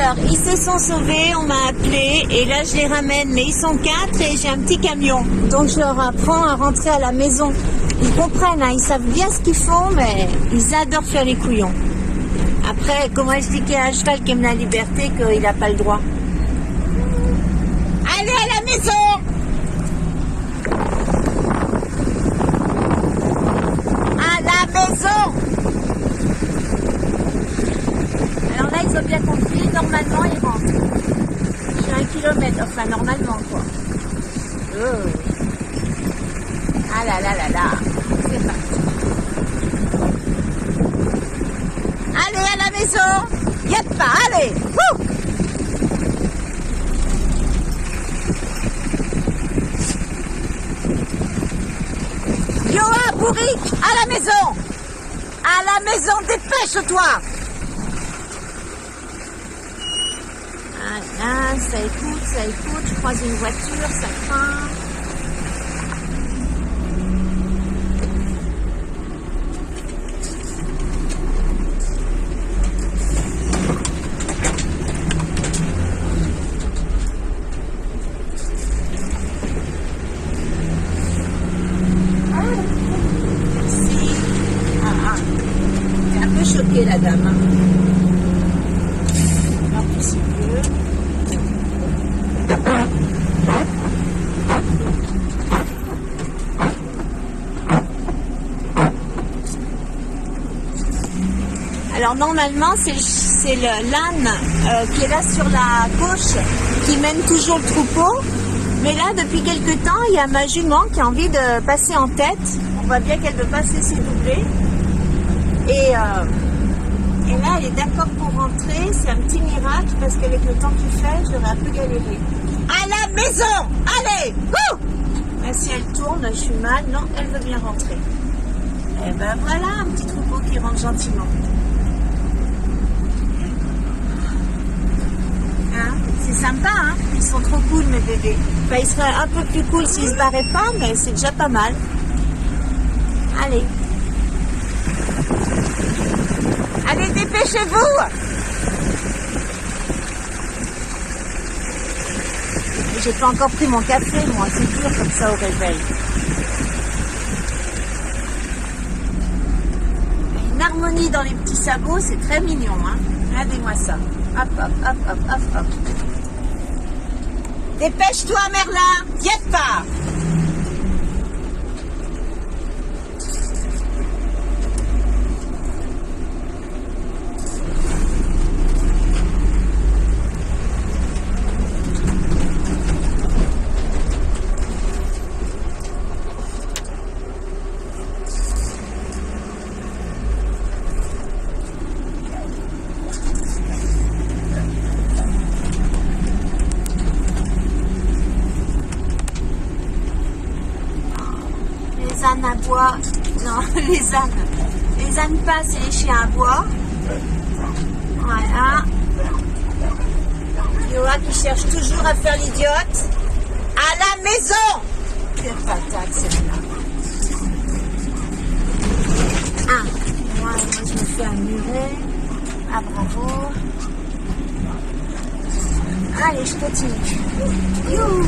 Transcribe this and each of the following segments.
Alors, ils se sont sauvés, on m'a appelé et là je les ramène, mais ils sont 4 et j'ai un petit camion. Donc je leur apprends à rentrer à la maison. Ils comprennent, hein, ils savent bien ce qu'ils font, mais ils adorent faire les couillons. Après, comment expliquer à un cheval qui aime la liberté qu'il n'a pas le droit? Allez à la maison! À la maison! Alors là, ils ont bien compris, normalement, ils rentrent. Je suis 1 kilomètre, enfin, normalement, quoi. Oh. Ah là là là là, c'est parti. Allez à la maison! Y'a pas, allez! Wouh! Yoa, bourrique, à la maison! À la maison, dépêche-toi! Ah, ça écoute, je croise une voiture, ça craint. Choquée la dame. Un petit peu. Alors normalement c'est l'âne qui est là sur la gauche qui mène toujours le troupeau. Mais là depuis quelque temps il y a ma jument qui a envie de passer en tête. On voit bien qu'elle veut pas se laisser doubler. Et là, elle est d'accord pour rentrer. C'est un petit miracle parce qu'avec le temps qu'il fait, j'aurais un peu galéré. À la maison! Allez! Wouh! Là, si elle tourne, je suis mal. Non, elle veut bien rentrer. Et ben voilà, un petit troupeau qui rentre gentiment. Hein? C'est sympa, hein? Ils sont trop cool, mes bébés. Ben, ils seraient un peu plus cool s'ils se barraient pas, mais c'est déjà pas mal. Allez. Allez, dépêchez-vous! J'ai pas encore pris mon café, moi, c'est dur comme ça au réveil. Une harmonie dans les petits sabots, c'est très mignon, hein. Regardez-moi ça. Hop, hop, hop, hop, hop, hop. Dépêche-toi, Merlin! Viens pas! Les ânes aboient, non, les ânes passent et les chiens aboient. Voilà. Yoa qui cherche toujours à faire l'idiote. À la maison! Quelle patate celle-là. Ah, moi je me fais un muret. Ah bravo. Allez, je continue. Youhou!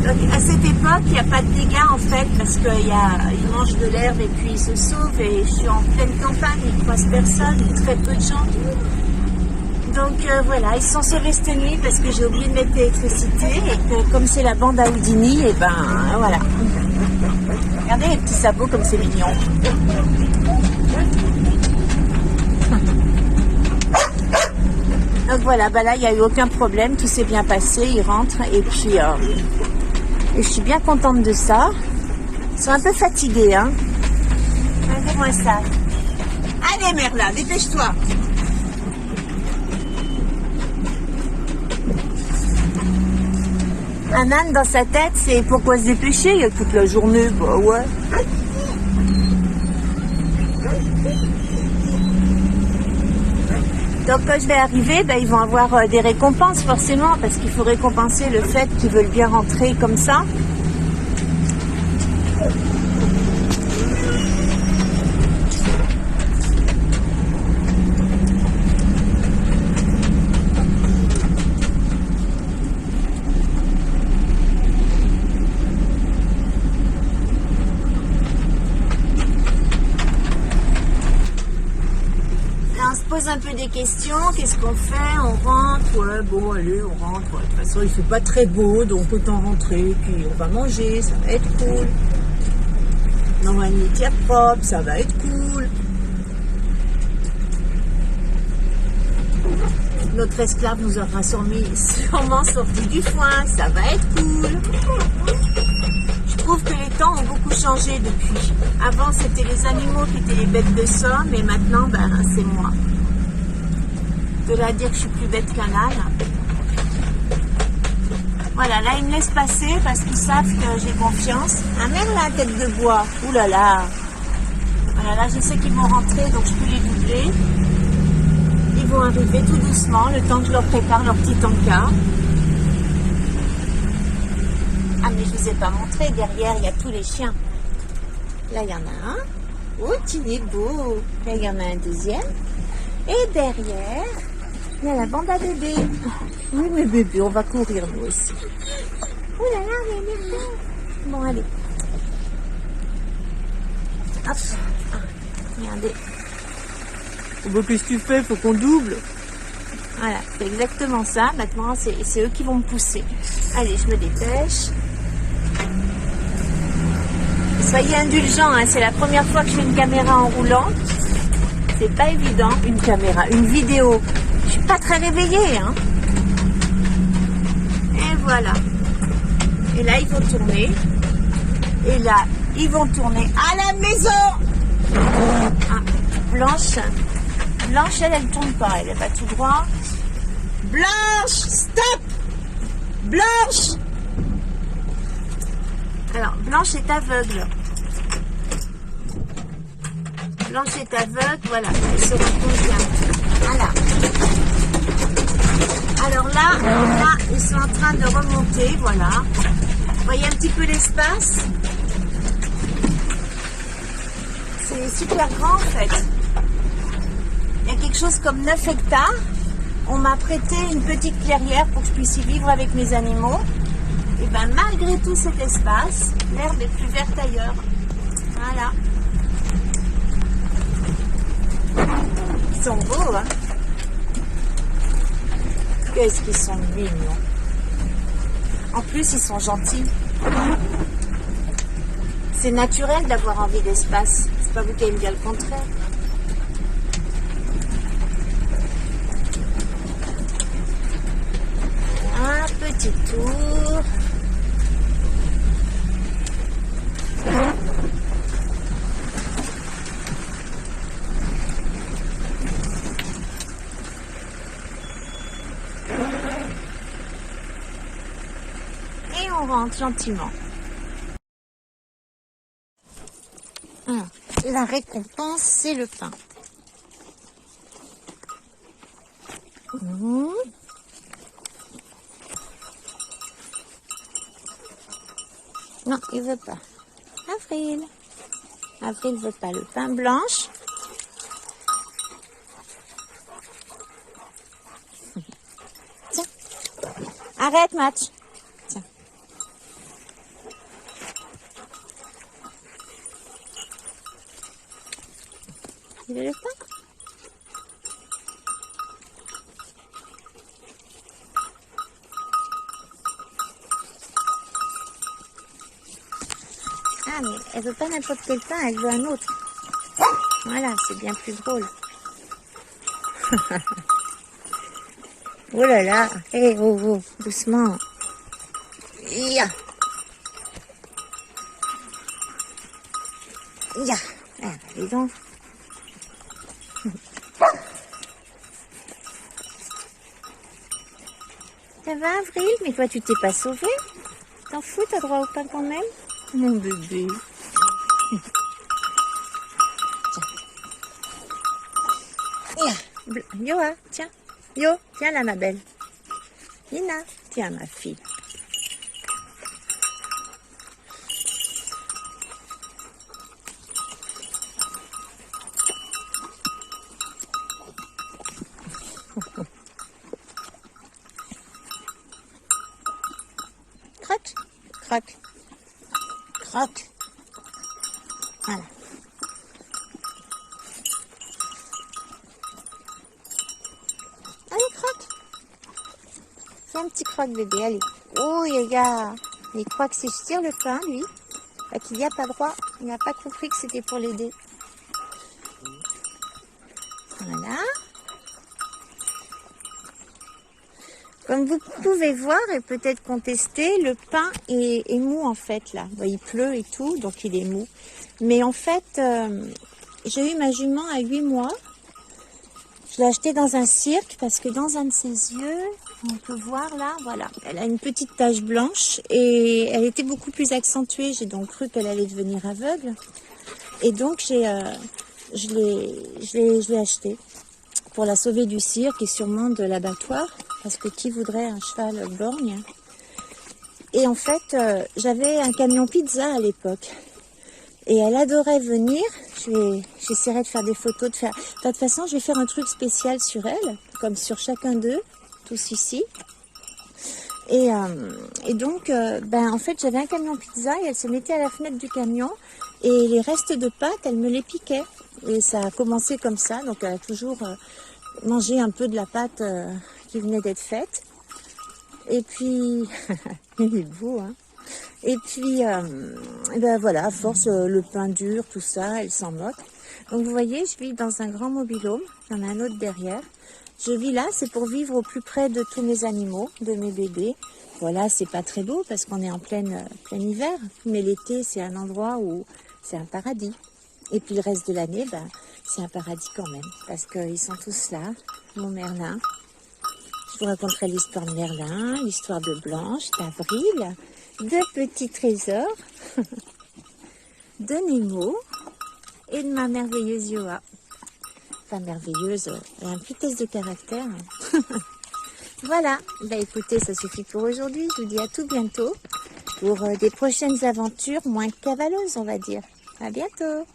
Donc, à cette époque, il n'y a pas de dégâts en fait parce qu'ils mangent de l'herbe et puis ils se sauvent et je suis en pleine campagne, ils ne croisent personne, très peu de gens. Donc voilà, ils se sont sauvés cette nuit parce que j'ai oublié de mettre l'électricité et que comme c'est la bande à Houdini, et ben voilà. Regardez les petits sabots comme c'est mignon. Donc voilà, bah là il n'y a eu aucun problème, tout s'est bien passé, ils rentrent et puis et je suis bien contente de ça. Ils sont un peu fatigués, hein. Regardez-moi ça. Allez Merlin, dépêche-toi. Un âne dans sa tête, c'est pourquoi se dépêcher, il y a toute la journée, bah ouais. Donc quand je vais arriver, ben, ils vont avoir des récompenses forcément, parce qu'il faut récompenser le fait qu'ils veulent bien rentrer comme ça. pose un peu des questions. Qu'est-ce qu'on fait? On rentre? Ouais, bon, allez, on rentre. Ouais, de toute façon, il fait pas très beau, donc autant rentrer. Puis on va manger, ça va être cool. On aura une litière propre, ça va être cool. Notre esclave nous aura sûrement sorti du foin, ça va être cool. Je trouve que les temps ont beaucoup changé depuis. Avant, c'était les animaux qui étaient les bêtes de somme, et maintenant, ben, c'est moi. De là à dire que je suis plus bête qu'un âne. Voilà, là, ils me laissent passer parce qu'ils savent que j'ai confiance. Ah, même la tête de bois. Ouh là là. Voilà, là, je sais qu'ils vont rentrer, donc je peux les doubler. Ils vont arriver tout doucement, le temps que je leur prépare leur petit encas. Ah, mais je vous ai pas montré, derrière, il y a tous les chiens. Là, il y en a un. Oh, il est beau. Là, il y en a un deuxième. Et derrière, il y a la bande à bébés. Oui, mes bébés, on va courir, nous aussi. Oh là là, mais bon, allez. Hop. Ah, regardez. Bon, qu'est-ce que tu fais? Faut qu'on double. Voilà, c'est exactement ça. Maintenant, c'est eux qui vont me pousser. Allez, je me dépêche. Soyez indulgents, hein, c'est la première fois que je fais une caméra en roulant. C'est pas évident, une caméra, une vidéo. Je suis pas très réveillée, hein. Et voilà. Et là, ils vont tourner. Et là, ils vont tourner à la maison. Ah, Blanche, elle tourne pas. Elle va tout droit. Blanche, stop. Blanche. Alors, Blanche est aveugle. Blanche est aveugle, voilà. Elle se repose bien. Voilà. Alors là, ils sont en train de remonter, voilà. Vous voyez un petit peu l'espace? C'est super grand en fait. Il y a quelque chose comme 9 hectares. On m'a prêté une petite clairière pour que je puisse y vivre avec mes animaux. Et bien malgré tout cet espace, l'herbe est plus verte ailleurs. Voilà. Ils sont beaux, hein? Qu'est-ce qu'ils sont mignons. En plus, ils sont gentils. C'est naturel d'avoir envie d'espace. C'est pas vous qui allez me dire le contraire. Un petit tour. Et on rentre gentiment. Alors, la récompense, c'est le pain. Non, il veut pas. Avril. Avril veut pas le pain. Blanche. Tiens. Arrête, Match. Tiens. Il veut le pain? Ah, mais elle veut pas n'importe quel pain, elle veut un autre. Voilà, c'est bien plus drôle. Oh là là, hé, oh, oh, doucement. Ya. Ya. Ah, dis donc. Ça va, Avril? Mais toi, tu t'es pas sauvé? T'en fous, t'as droit au pain quand même? Mon bébé. Tiens. Yoa, tiens. Yo, tiens là, ma belle. Nina, tiens, ma fille. Croque, croque, croque. Voilà. un petit croque-bébé, allez. Oh, les gars, il croit que si je tire le pain, lui, bah, qu'il n'y a pas droit. Il n'a pas compris que c'était pour l'aider. Voilà. Comme vous pouvez voir et peut-être contester, le pain est mou en fait là. Bon, il pleut et tout, donc il est mou. Mais en fait, j'ai eu ma jument à 8 mois. Je l'ai achetée dans un cirque parce que dans un de ses yeux, on peut voir là, voilà, elle a une petite tache blanche et elle était beaucoup plus accentuée. J'ai donc cru qu'elle allait devenir aveugle. Et donc je l'ai achetée pour la sauver du cirque et sûrement de l'abattoir. Parce que qui voudrait un cheval borgne? Et en fait, j'avais un camion pizza à l'époque. Et elle adorait venir. J'essaierai de faire des photos. De toute façon, je vais faire un truc spécial sur elle, comme sur chacun d'eux, tous ici. Et donc, en fait, j'avais un camion pizza et elle se mettait à la fenêtre du camion. Et les restes de pâtes, elle me les piquait. Et ça a commencé comme ça. Donc, elle a toujours mangé un peu de la pâte qui venait d'être faite. Et puis, il est beau, hein. Et puis, voilà, à force, le pain dur, tout ça, elle s'en moque. Donc, vous voyez, je vis dans un grand mobil-home. Il y en a un autre derrière. Je vis là, c'est pour vivre au plus près de tous mes animaux, de mes bébés. Voilà, c'est pas très beau parce qu'on est en plein hiver. Mais l'été, c'est un endroit où c'est un paradis. Et puis, le reste de l'année, c'est un paradis quand même. Parce qu'ils sont tous là, mon Merlin. Je vous raconterai l'histoire de Merlin, l'histoire de Blanche, d'Avril, de petits trésors, de Nemo et de ma merveilleuse Yoa. Enfin, merveilleuse, elle a un petit test de caractère. Voilà, écoutez, ça suffit pour aujourd'hui. Je vous dis à tout bientôt pour des prochaines aventures moins cavaleuses, on va dire. À bientôt.